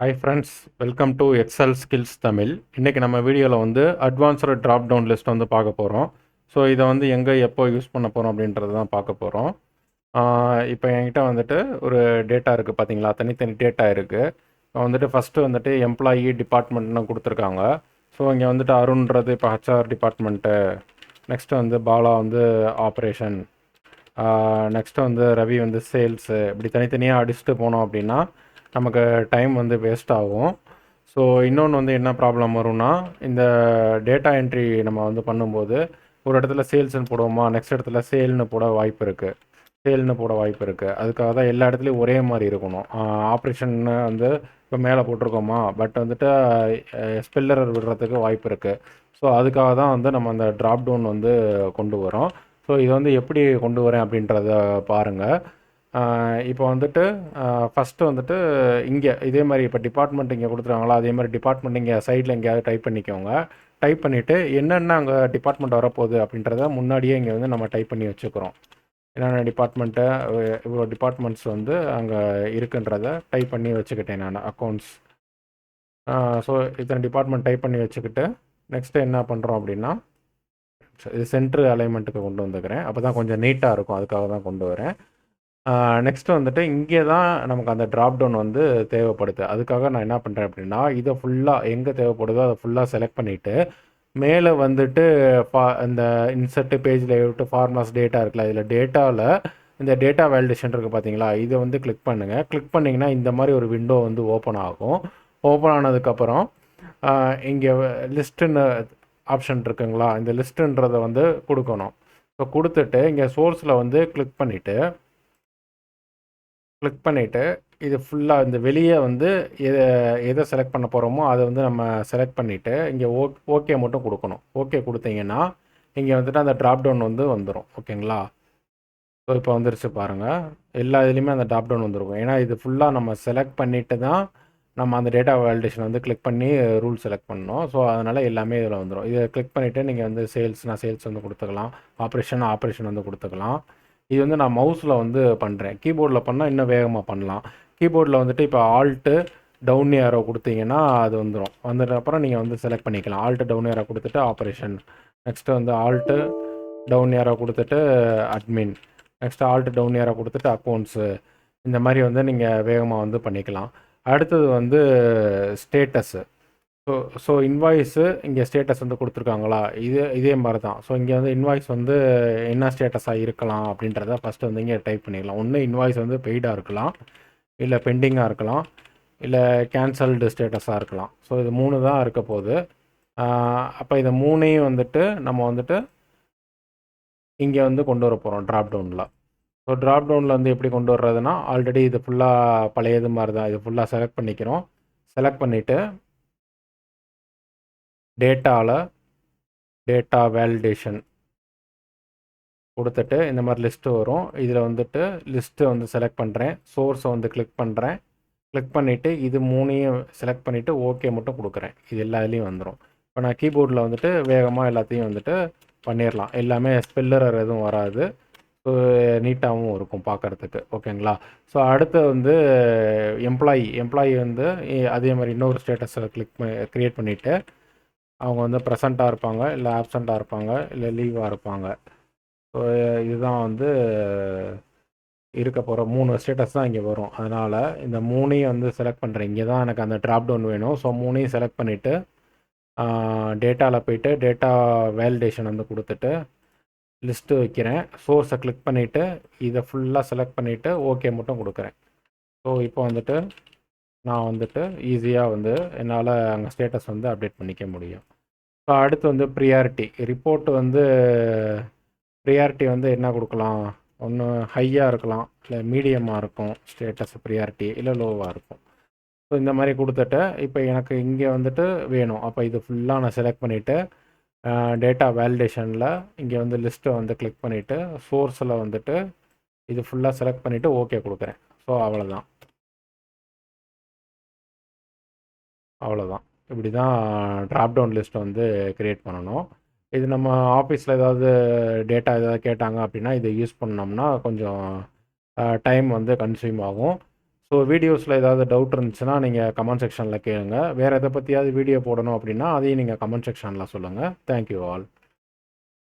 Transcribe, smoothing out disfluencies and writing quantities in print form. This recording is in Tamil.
Hi friends, welcome to Excel skills Tamil. இன்றைக்கி நம்ம வீடியோவில் வந்து அட்வான்ஸ்டு ட்ராப் டவுன் லிஸ்ட் வந்து பார்க்க போகிறோம். ஸோ இதை வந்து எங்கே எப்போ யூஸ் பண்ண போகிறோம் அப்படின்றது தான் பார்க்க போகிறோம். இப்போ என்கிட்ட வந்துட்டு ஒரு டேட்டா இருக்குது பார்த்தீங்களா, தனித்தனி டேட்டா இருக்குது. இப்போ வந்துட்டு ஃபஸ்ட்டு வந்துட்டு எம்ப்ளாயி டிபார்ட்மெண்ட்னு கொடுத்துருக்காங்க. ஸோ இங்கே வந்துட்டு அருண்றது இப்போ ஹச்ஆர் டிபார்ட்மெண்ட்டு, நெக்ஸ்ட்டு வந்து பாலா வந்து ஆப்ரேஷன், நெக்ஸ்ட்டு வந்து ரவி வந்து சேல்ஸு, இப்படி தனித்தனியாக அடிச்சுட்டு போனோம் அப்படின்னா நமக்கு டைம் வந்து வேஸ்ட் ஆகும். ஸோ இன்னொன்று வந்து என்ன ப்ராப்ளம் வரும்னா, இந்த டேட்டா என்ட்ரி நம்ம வந்து பண்ணும்போது ஒரு இடத்துல சேல்ஸ்னு போடுவோமா, நெக்ஸ்ட் இடத்துல சேல்னு போட வாய்ப்பு இருக்குது. அதுக்காக தான் எல்லா இடத்துலையும் ஒரே மாதிரி இருக்கணும். ஆப்ரேஷன் வந்து இப்போ மேலே போட்டிருக்கோமா, பட் வந்துட்டு ஸ்பெல்லர் விடுறதுக்கு வாய்ப்பு இருக்குது. ஸோ அதுக்காக தான் வந்து நம்ம அந்த ட்ராப் டவுன் வந்து கொண்டு வரோம். ஸோ இதை வந்து எப்படி கொண்டு வரேன் அப்படின்றத பாருங்கள். இப்போ வந்துட்டு ஃபஸ்ட்டு வந்துட்டு இங்கே இதே மாதிரி இப்போ டிபார்ட்மெண்ட் இங்கே கொடுத்துருக்காங்களா, அதே மாதிரி டிபார்ட்மெண்ட் இங்கே சைடில் எங்கேயாவது டைப் பண்ணிக்கோங்க. டைப் பண்ணிவிட்டு என்னென்ன அங்கே டிபார்ட்மெண்ட் வரப்போகுது அப்படின்றத முன்னாடியே இங்கே வந்து நம்ம டைப் பண்ணி வச்சுக்கிறோம். என்னென்ன டிபார்ட்மெண்ட்டு, இவ்வளோ டிபார்ட்மெண்ட்ஸ் வந்து அங்கே இருக்குன்றத டைப் பண்ணி வச்சுக்கிட்டேன் நான். அக்கௌண்ட்ஸ், ஸோ இத்தனை டிபார்ட்மெண்ட் டைப் பண்ணி வச்சுக்கிட்டு நெக்ஸ்ட்டு என்ன பண்ணுறோம் அப்படின்னா, இது சென்ட்ரு அலைன்மெண்ட்டுக்கு கொண்டு வந்துக்கிறேன். அப்போ தான் கொஞ்சம் நீட்டாக இருக்கும், அதுக்காக தான் கொண்டு வரேன். நெக்ஸ்ட்டு வந்துட்டு இங்கே தான் நமக்கு அந்த ட்ராப் டவுன் வந்து தேவைப்படுது. அதுக்காக நான் என்ன பண்ணுறேன் அப்படின்னா, இதை ஃபுல்லாக எங்கே தேவைப்படுதோ அதை ஃபுல்லாக செலக்ட் பண்ணிவிட்டு, மேலே வந்துட்டு இந்த insert page layout formulas data இருக்குல்ல, இதில் டேட்டாவில் இந்த டேட்டா வேலிடேஷன் இருக்குது பார்த்தீங்களா, இதை வந்து கிளிக் பண்ணுங்கள். கிளிக் பண்ணிங்கன்னா இந்த மாதிரி ஒரு விண்டோ வந்து ஓப்பன் ஆகும். ஓப்பன் ஆனதுக்கப்புறம் இங்கே லிஸ்ட்டுன்னு ஆப்ஷன் இருக்குங்களா, இந்த லிஸ்ட்டுன்றதை வந்து கொடுக்கணும். ஸோ கொடுத்துட்டு இங்கே சோர்ஸில் வந்து கிளிக் பண்ணிவிட்டு இது ஃபுல்லாக இந்த வெளியே வந்து எதை செலக்ட் பண்ண போகிறோமோ அதை வந்து நம்ம செலக்ட் பண்ணிவிட்டு இங்கே ஓகே மட்டும் கொடுக்கணும். ஓகே கொடுத்தீங்கன்னா இங்கே வந்துட்டு அந்த ட்ராப் டவுன் வந்து வந்துடும். ஓகேங்களா? ஸோ இப்போ வந்துருச்சு பாருங்கள், எல்லா இதுலேயுமே அந்த ட்ராப் டவுன் வந்துருக்கும். ஏன்னா இது ஃபுல்லாக நம்ம செலக்ட் பண்ணிவிட்டு தான் நம்ம அந்த டேட்டா வேலிடேஷன் வந்து கிளிக் பண்ணி ரூல் செலக்ட் பண்ணோம். ஸோ அதனால் எல்லாமே இதில் வந்துடும். இதை கிளிக் பண்ணிவிட்டு நீங்கள் வந்து சேல்ஸ் வந்து கொடுத்துக்கலாம், ஆப்ரேஷன் வந்து கொடுத்துக்கலாம். இது வந்து நான் மவுஸில் வந்து பண்ணுறேன். கீபோர்டில் பண்ணால் இன்னும் வேகமாக பண்ணலாம். கீபோர்டில் வந்துட்டு இப்போ ஆல்ட்டு டவுன் ஏரோ கொடுத்தீங்கன்னா அது வந்துடும். வந்துட்ட அப்புறம் நீங்கள் வந்து செலக்ட் பண்ணிக்கலாம். ஆல்ட்டு டவுன் ஏரோ கொடுத்துட்டு ஆப்ரேஷன், நெக்ஸ்ட்டு வந்து ஆல்ட்டு டவுன் ஏரோ கொடுத்துட்டு admin, next alt down arrow கொடுத்துட்டு அக்கௌண்ட்ஸு, இந்த மாதிரி வந்து நீங்கள் வேகமாக வந்து பண்ணிக்கலாம். அடுத்தது வந்து ஸ்டேட்டஸு. ஸோ இன்வாய்ஸு இங்கே ஸ்டேட்டஸ் வந்து கொடுத்துருக்காங்களா, இதே மாதிரி தான். ஸோ இங்கே வந்து இன்வாய்ஸ் வந்து என்ன ஸ்டேட்டஸாக இருக்கலாம் அப்படின்றத ஃபஸ்ட்டு வந்து இங்கே டைப் பண்ணிக்கலாம். ஒன்று இன்வாய்ஸ் வந்து பெய்டாக இருக்கலாம், இல்லை பெண்டிங்காக இருக்கலாம், இல்லை கேன்சல்டு ஸ்டேட்டஸாக இருக்கலாம். ஸோ இது 3 தான் இருக்க போகுது. அப்போ இதை 3ஐயும் வந்துட்டு நம்ம வந்துட்டு இங்கே வந்து கொண்டு வர போகிறோம் ட்ராப் டவுனில். ஸோ ட்ராப் டவுனில் வந்து எப்படி கொண்டு வர்றதுன்னா, ஆல்ரெடி இது ஃபுல்லாக பழையது மாதிரி தான். இது ஃபுல்லாக செலக்ட் பண்ணிக்கிறோம். செலக்ட் பண்ணிவிட்டு டேட்டா வேலிடேஷன் கொடுத்துட்டு இந்த மாதிரி லிஸ்ட்டு வரும். இதில் வந்துட்டு லிஸ்ட்டு வந்து செலக்ட் பண்ணுறேன், சோர்ஸை வந்து கிளிக் பண்ணுறேன். கிளிக் பண்ணிவிட்டு இது 3ஐயும் செலக்ட் பண்ணிவிட்டு ஓகே மட்டும் கொடுக்குறேன். இது எல்லா இதுலேயும் வந்துடும். இப்போ நான் கீபோர்டில் வந்துட்டு வேகமாக எல்லாத்தையும் வந்துட்டு பண்ணிடலாம். எல்லாமே ஸ்பெல்லர் எதுவும் வராது. ஸோ நீட்டாகவும் இருக்கும் பார்க்குறதுக்கு. ஓகேங்களா? ஸோ அடுத்து வந்து எம்ப்ளாயி வந்து அதே மாதிரி இன்னொரு ஸ்டேட்டஸில் க்ரியேட் பண்ணிவிட்டு அவங்க வந்து ப்ரெசண்ட்டாக இருப்பாங்க, இல்லை ஆப்சண்ட்டாக இருப்பாங்க, இல்லை லீவாக இருப்பாங்க. ஸோ இதுதான் வந்து இருக்க போகிற 3 ஸ்டேட்டஸ் தான் இங்கே வரும். அதனால் இந்த 3ஐயும் வந்து செலக்ட் பண்ணுறேன். இங்கே தான் எனக்கு அந்த ட்ராப் டவுன் வேணும். ஸோ 3ஐயும் செலக்ட் பண்ணிவிட்டு டேட்டாவில் போய்ட்டு டேட்டா வேலிடேஷன் வந்து கொடுத்துட்டு லிஸ்ட்டு வைக்கிறேன். சோர்ஸை கிளிக் பண்ணிவிட்டு இதை ஃபுல்லாக செலக்ட் பண்ணிவிட்டு ஓகே மட்டும் கொடுக்குறேன். ஸோ இப்போ வந்துட்டு நான் வந்துட்டு ஈஸியாக வந்து என்னால் அங்கே ஸ்டேட்டஸ் வந்து அப்டேட் பண்ணிக்க முடியும். ஸோ அடுத்து வந்து ரிப்போர்ட் வந்து ப்ரியாரிட்டி வந்து என்ன கொடுக்கலாம், ஒன்று ஹையாக இருக்கலாம், இல்லை மீடியமாக இருக்கும் ஸ்டேட்டஸ் ப்ரியாரிட்டி, இல்லை லோவாக இருக்கும். ஸோ இந்த மாதிரி கொடுத்துட்டு இப்போ எனக்கு இங்கே வந்துட்டு வேணும். அப்போ இது ஃபுல்லாக நான் செலக்ட் பண்ணிவிட்டு டேட்டா வேலிடேஷனில் இங்கே வந்து லிஸ்ட்டை வந்து கிளிக் பண்ணிவிட்டு சோர்ஸில் வந்துட்டு இது ஃபுல்லாக செலக்ட் பண்ணிவிட்டு ஓகே கொடுக்குறேன். ஸோ அவ்வளோதான். இப்படி தான் ட்ராப் டவுன் லிஸ்ட்டை வந்து க்ரியேட் பண்ணணும். இது நம்ம ஆஃபீஸில் ஏதாவது டேட்டா ஏதாவது கேட்டாங்க அப்படின்னா இதை யூஸ் பண்ணோம்னா கொஞ்சம் டைம் வந்து கன்சியூம் ஆகும். ஸோ வீடியோஸில் ஏதாவது டவுட் இருந்துச்சுன்னா நீங்கள் கமெண்ட் செக்ஷனில் கேளுங்க. வேறு எதை பற்றியாவது வீடியோ போடணும் அப்படின்னா அதையும் நீங்கள் கமெண்ட் செக்ஷனில் சொல்லுங்கள். Thank you all.